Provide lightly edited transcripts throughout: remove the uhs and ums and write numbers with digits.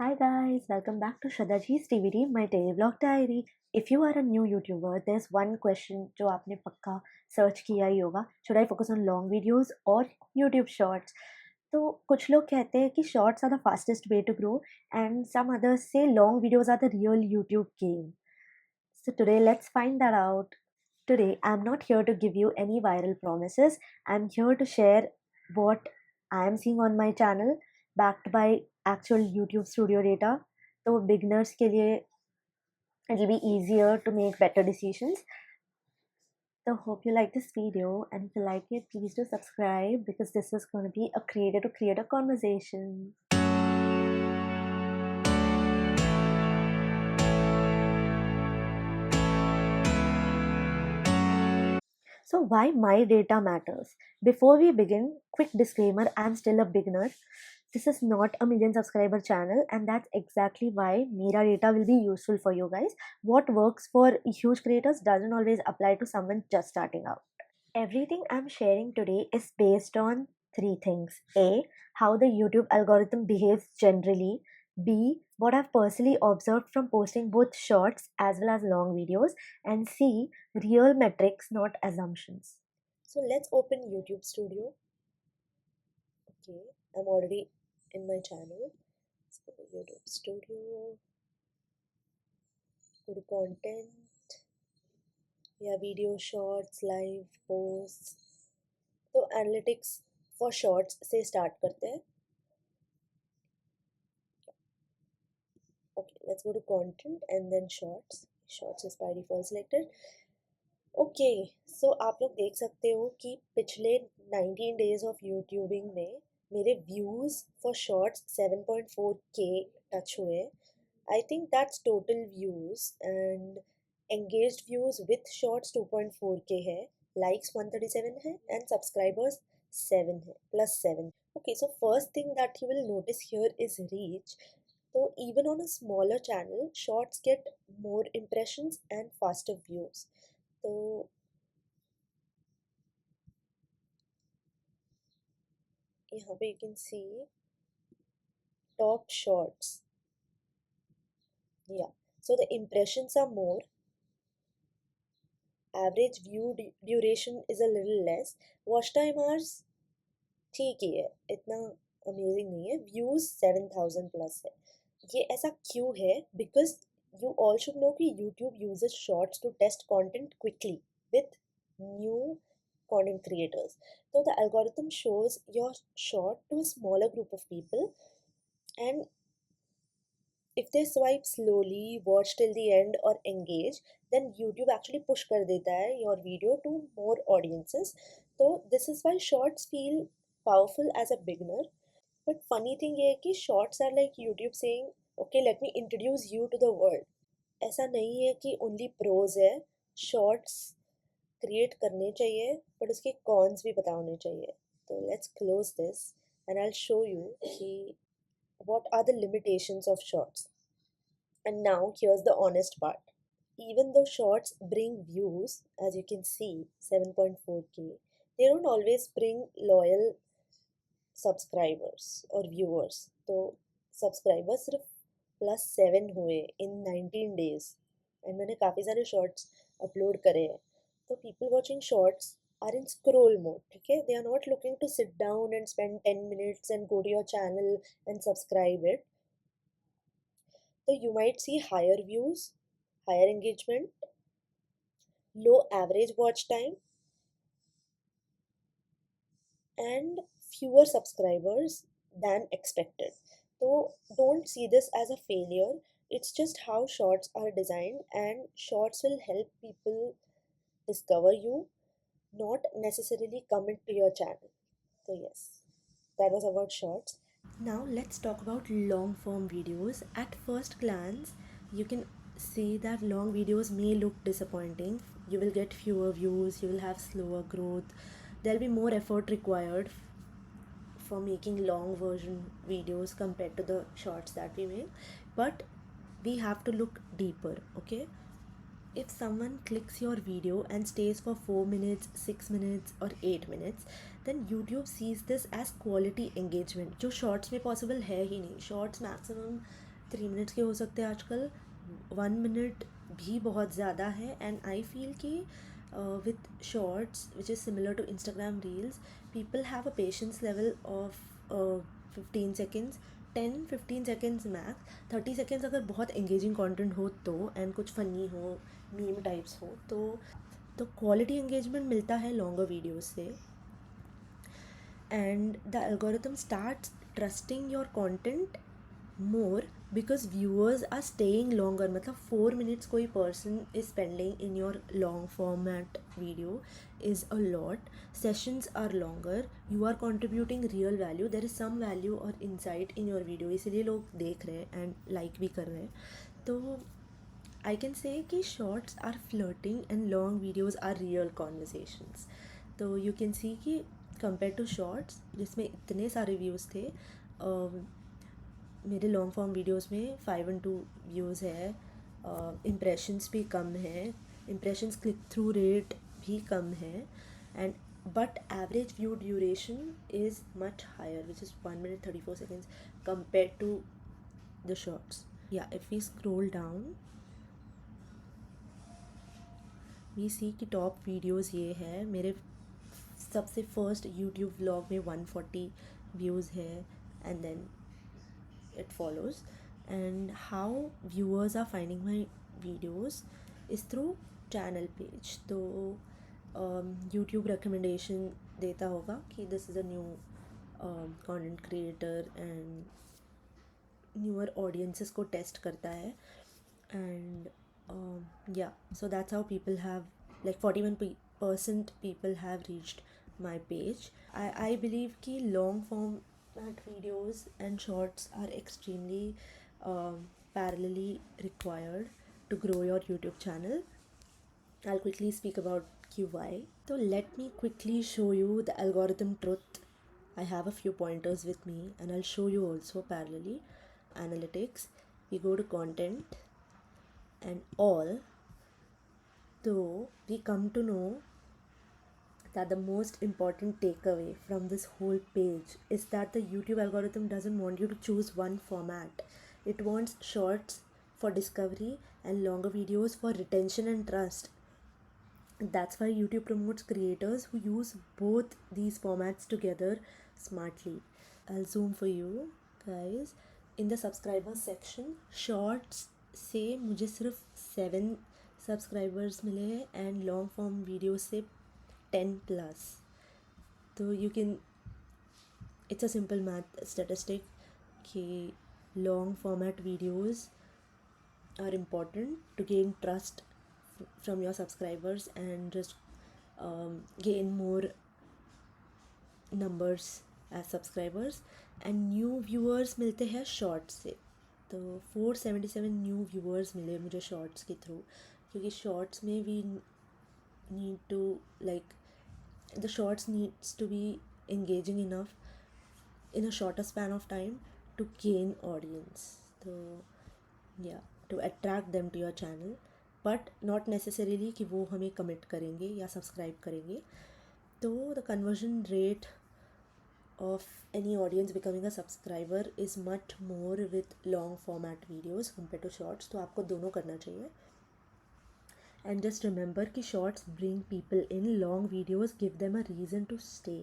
Hi guys, welcome back to Shadaji's TVD, my daily vlog diary. If you are a new YouTuber, there's one question जो आपने पक्का search किया ही होगा. Should I focus on long videos or YouTube shorts? तो कुछ लोग कहते हैं कि shorts are the fastest way to grow, and some others say long videos are the real YouTube game. So today let's find that out. Today I'm not here to give you any viral promises. I'm here to share what I am seeing on my channel, backed by actual YouTube studio data. So beginners के लिए it'll be easier to make better decisions. So hope you like this video, and if you like it, please do subscribe because this is going to be a creator to creator conversation. So why my data matters? Before we begin, quick disclaimer, I'm still a beginner. This is not a million subscriber channel, and that's exactly why Mera data will be useful for you guys. What works for huge creators doesn't always apply to someone just starting out. Everything I'm sharing today is based on three things. A, how the YouTube algorithm behaves generally. B, what I've personally observed from posting both shorts as well as long videos. And C, real metrics, not assumptions. So let's open YouTube Studio. Okay, I'm already in my channel. So YouTube Studio, go to content, yeah, video shorts, live posts. तो analytics for shorts से start करते हैं. Okay, let's go to content and then shorts. Shorts is by default selected. Okay so आप लोग देख सकते हो कि पिछले 19 डेज ऑफ यूट्यूबिंग में मेरे views for shorts 7.4K touch हुए. I think that's total views and engaged views with shorts 2.4K है, लाइक्स 137 है एंड सब्सक्राइबर्स 7 है, +7. Okay, so first thing that you will notice here is reach. So even on a smaller channel, shorts get more impressions and faster views. तो यहाँ पे you can see top shorts. Yeah, so the impressions are more. Average view duration is a little less. Watch time hours ठीक ही है, इतना amazing नहीं है. Views 7,000 plus है. ये ऐसा क्यों है? Because you all should know कि YouTube uses shorts to test content quickly with new content creators. So the algorithm shows your short to a smaller group of people, and if they swipe slowly, watch till the end or engage, then YouTube actually push कर देता है your video to more audiences. So this is why shorts feel powerful as a beginner. But funny thing ये है कि shorts are like YouTube saying, okay, let me introduce you to the world. ऐसा नहीं है कि only pros है. Shorts create करने चाहिए, but उसके cons भी पता होने चाहिए. So let's close this and I'll show you कि what are the limitations of shorts. And now here's the honest part. Even though shorts bring views, as you can see, 7.4K, they don't always bring loyal subscribers or viewers. तो subscribers सिर्फ +7 हुए in 19 days. And मैंने काफ़ी सारे shorts upload करे हैं. तो people watching shorts are in scroll mode, ठीक है? They are not looking to sit down and spend 10 minutes and go to your channel and subscribe it. So you might see higher views, higher engagement, low average watch time, and fewer subscribers than expected. So don't see this as a failure. It's just how shorts are designed, and shorts will help people discover you, not necessarily come into your channel. So yes, that was about shorts. Now let's talk about long form videos. At first glance, you can see that long videos may look disappointing. You will get fewer views, you will have slower growth, there'll be more effort required for making long version videos compared to the shorts that we make. But we have to look deeper, okay? If someone clicks your video and stays for 4 minutes, 6 minutes or 8 minutes, then YouTube sees this as quality engagement, जो shorts में possible है ही नहीं. Shorts maximum 3 minutes के हो सकते हैं आजकल, 1 minute भी बहुत ज़्यादा है. एंड आई फील कि with shorts which is similar to Instagram reels, people have a patience level of 15 seconds, 10-15 seconds max. 30 seconds अगर बहुत एंगेजिंग कंटेंट हो तो, एंड कुछ फ़नी हो, मीम टाइप्स हो, तो क्वालिटी एंगेजमेंट मिलता है लॉन्गर वीडियोस से. And the algorithm starts trusting your content more because viewers are staying longer. मतलब 4 minutes कोई person is spending in your long format video is a lot. Sessions are longer, you are contributing real value, there is some value or insight in your video, इसलिए लोग देख रहे हैं and like भी कर रहे हैं. तो I can say कि shorts are flirting and long videos are real conversations. तो you can see कि compared to shorts जिसमें इतने सारे views थे, मेरे लॉन्ग फॉर्म वीडियोस में 5 and 2 व्यूज़ है. इम्प्रेशंस भी कम है, इम्प्रेशंस क्लिक थ्रू रेट भी कम है. And but average view duration is much higher which is 1 minute 34 seconds compared to the shorts. Yeah, if we scroll down we see कि top videos ये है. मेरे सबसे फर्स्ट यूट्यूब व्लॉग में 140 views है, and then it follows. And how viewers are finding my videos is through channel page. तो YouTube recommendation देता होगा कि this is a new content creator and newer audiences को test करता है. And yeah, so that's how people have, like 41% people have reached my page. I believe कि long form videos and shorts are extremely parallelly required to grow your YouTube channel. I'll quickly speak about QI. So let me quickly show you the algorithm truth. I have a few pointers with me and I'll show you also parallelly. Analytics, we go to content and all. So we come to know that the most important takeaway from this whole page is that the YouTube algorithm doesn't want you to choose one format. It wants shorts for discovery and longer videos for retention and trust. That's why YouTube promotes creators who use both these formats together smartly. I'll zoom for you guys. In the subscribers section, shorts से मुझे सिर्फ 7 subscribers मिले हैं and long form video से 10+. तो you can, it's a simple math statistic कि long format videos are important to gain trust from your subscribers and just gain more numbers as subscribers. and new viewers मिलते हैं shorts से. तो 477 new viewers मिले मुझे shorts के through, क्योंकि shorts में we need to, like the shorts needs to be engaging enough in a shorter span of time to gain audience. तो yeah, to attract them to your channel, but not necessarily कि वो हमें commit करेंगे या subscribe करेंगे. तो the conversion rate of any audience becoming a subscriber is much more with long format videos compared to shorts. तो आपको दोनों करना चाहिए. And just remember कि shorts bring people in, long videos give them a reason to stay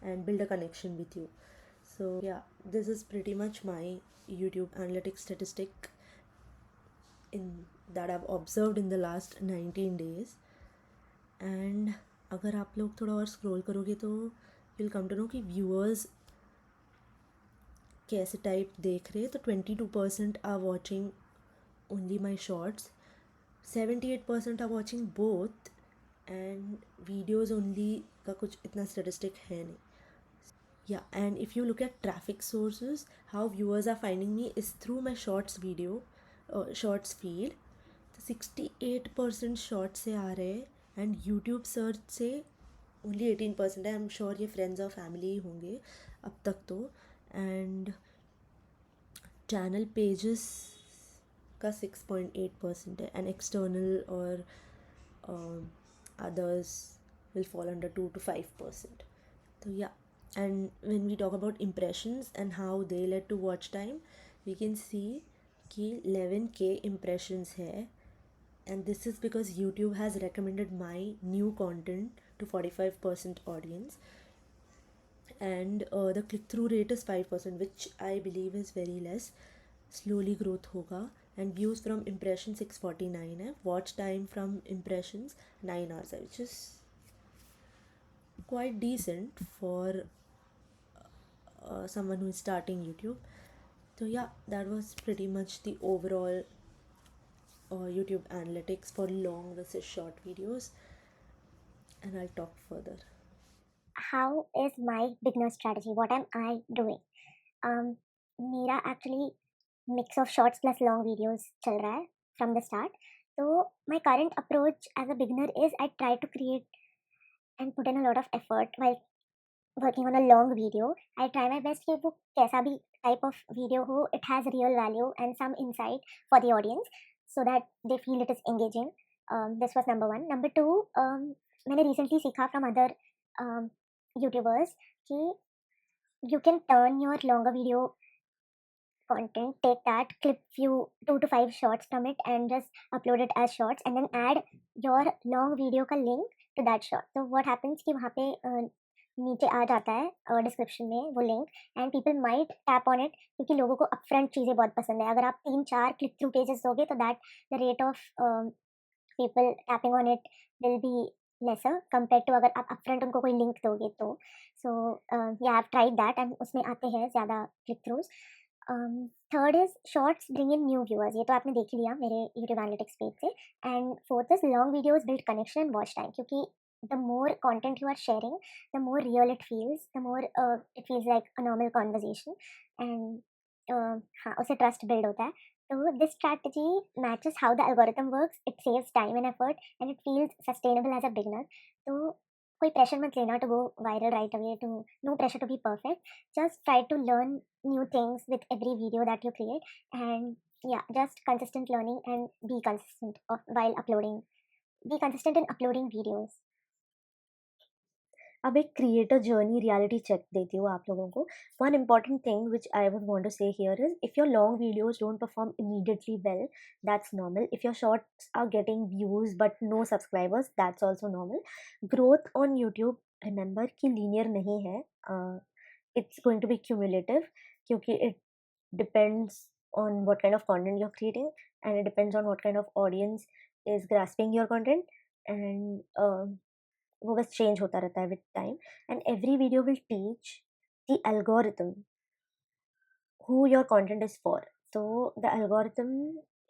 and build a connection with you. So yeah, this is pretty much my YouTube analytics statistic in that I've observed in the last 19 days. And अगर आप लोग थोड़ा और scroll करोगे तो you'll come to know कि viewers कैसे type देख रहे. तो 22% are watching only my shorts, 78% are watching both, and videos only का कुछ इतना statistic है नहीं. Yeah, and if you look at traffic sources, how viewers are finding me is through my shorts video, shorts feed. तो 68% short से आ रहे हैं and YouTube search से ओनली 18% है. आई एम श्योर ये फ्रेंड्स और फैमिली होंगे अब तक तो. एंड चैनल पेजेस का 6.8% है, एंड एक्सटर्नल और others will fall under 2 to 5%. तो या, and when we talk about impressions and how they led to watch time, we can see कि 11K impressions है, and this is because YouTube has recommended my new content to 45% audience, and the click-through rate is 5%, which I believe is very less. Slowly growth होगा, and views from impression 649 है, watch time from impressions 9 hours है, which is quite decent for someone who is starting YouTube. So yeah, that was pretty much the overall YouTube analytics for long versus short videos, and I'll talk further. How is my beginner strategy? What am I doing? मेरा actually mix of shorts plus long videos चल रहा है from the start. तो my current approach as a beginner is I try to create and put in a lot of effort while working on a long video. I try my best कि वो कैसा भी type of video हो, it has real value and some insight for the audience so that they feel it is engaging. This was number one. Number two, मैंने recently सीखा from other YouTubers कि you can turn your longer video content, take that, clip few 2 to 5 shots from it and just upload it as shorts and then add your long video का link to that short. तो what happens कि वहाँ पे नीचे आ जाता है description में वो link, and people might tap on it क्योंकि लोगों को अपफ्रंट चीज़ें बहुत पसंद है. अगर आप 3-4 क्लिक थ्रू पेजेस दोगे तो that the rate of people tapping on it will be lesser compare to अगर आप अपफ्रंट उनको कोई लिंक दोगे तो. सो या हैव ट्राइड दैट एंड उसमें आते हैं ज़्यादा click throughs. Third is shorts bring in new viewers, ये तो आपने देख ही लिया मेरे यूट्यूब एनालिटिक्स पेज से. And fourth is long videos build connection and watch time, क्योंकि the more content you are sharing the more real it feels, the more it feels like a normal conversation and हाँ उससे trust build होता है. So this strategy matches how the algorithm works. It saves time and effort, and it feels sustainable as a beginner. तो कोई pressure मत लेना to go viral right away. To no pressure to be perfect. Just try to learn new things with every video that you create, and yeah, just consistent learning and be consistent while uploading. Be consistent in uploading videos. अब एक creator journey reality check देती हूँ आप लोगों को. One important thing which I would want to say here is if your long videos don't perform immediately well, that's normal. If your shorts are getting views but no subscribers, that's also normal. Growth on YouTube remember कि linear नहीं है, it's going to be cumulative क्योंकि it depends on what kind of content you're creating, and it depends on what kind of audience is grasping your content, and वो बस change होता रहता है with time. And every video will teach the algorithm who your content is for. So the algorithm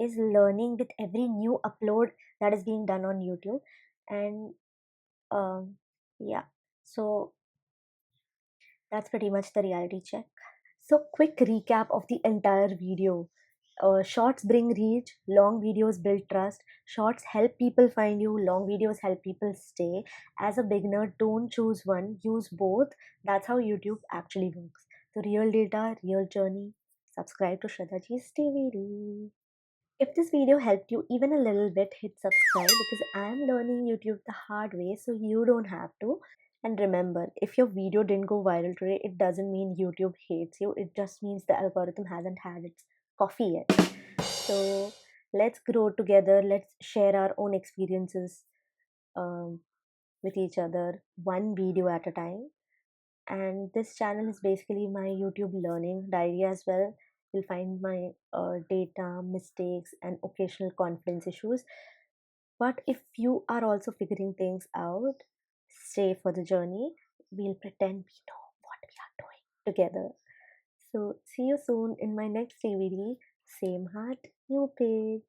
is learning with every new upload that is being done on YouTube, and yeah, so that's pretty much the reality check. So quick recap of the entire video. Shorts bring reach, long videos build trust. Shorts help people find you, long videos help people stay. As a beginner, don't choose one, use both. That's how YouTube actually works. So real data, real journey. Subscribe to Shraddhaji's TV. If this video helped you even a little bit, hit subscribe because I'm learning YouTube the hard way, so you don't have to. And remember, if your video didn't go viral today, it doesn't mean YouTube hates you. It just means the algorithm hasn't had its coffee yet. So let's grow together. Let's share our own experiences um, with each other, one video at a time. And this channel is basically my YouTube learning diary as well. You'll find my data, mistakes, and occasional confidence issues. But if you are also figuring things out, stay for the journey. We'll pretend we know what we are doing together. So, see you soon in my next DVD. Same heart, new page.